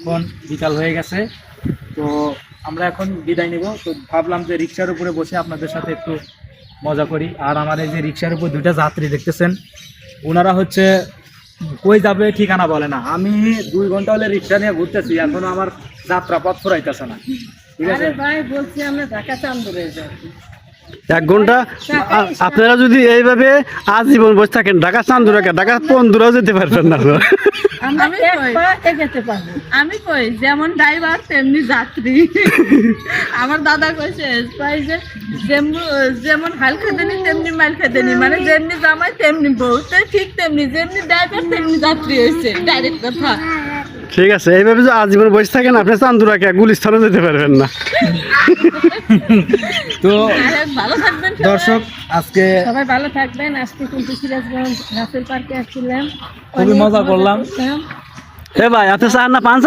এখন বিকাল হয়ে গেছে, তো আমরা এখন বিদায় নিব। তো ভাবলাম যে রিক্সার উপরে বসে আপনাদের সাথে একটু মজা করি। আর আমার এই যে রিক্সার উপর দুইটা যাত্রী দেখতেছেন, ওনারা হচ্ছে কই যাবে ঠিকানা বলে না। আমি 2 ঘন্টা হলে রিক্সা নিয়ে ঘুরতেছি, এখনো আমার যাত্রা পথ ফুরাইতেছে না। ঠিক আছে ভাই বলছি আমরা ঢাকা চান্দুরে যাই। 1 ঘন্টা আপনারা যদি এইভাবে আজীবন বসে থাকেন ঢাকা চান্দুরাকে ঢাকা পন্দুরাও যেতে পারবেন না তো। আমি কই যেমন ড্রাইভার তেমনি যাত্রী। আমার দাদা কইছে ভাই যে যেমন হাল খেতেনি তেমনি মাইল খেতেনি, মানে যেমনি জামাই তেমনি বউ, তো ঠিক তেমনি যেমনি ড্রাইভার তেমনি যাত্রী হয়েছে, ডাইরেক্ট কথা। ঠিক আছে, এইভাবে যদি আজীবন বসে থাকেন আপনি চান্দুরাকে গুলিস্তানও যেতে পারবেন না। তো ভালো থাকবেন দর্শক, আজকে সবাই ভালো থাকবেন। আজকে কিন্তু সিরাজগঞ্জ রাসেল পার্কে আসছিলাম, খুবই মজা করলাম। এ ভাই আপনি চান না পান?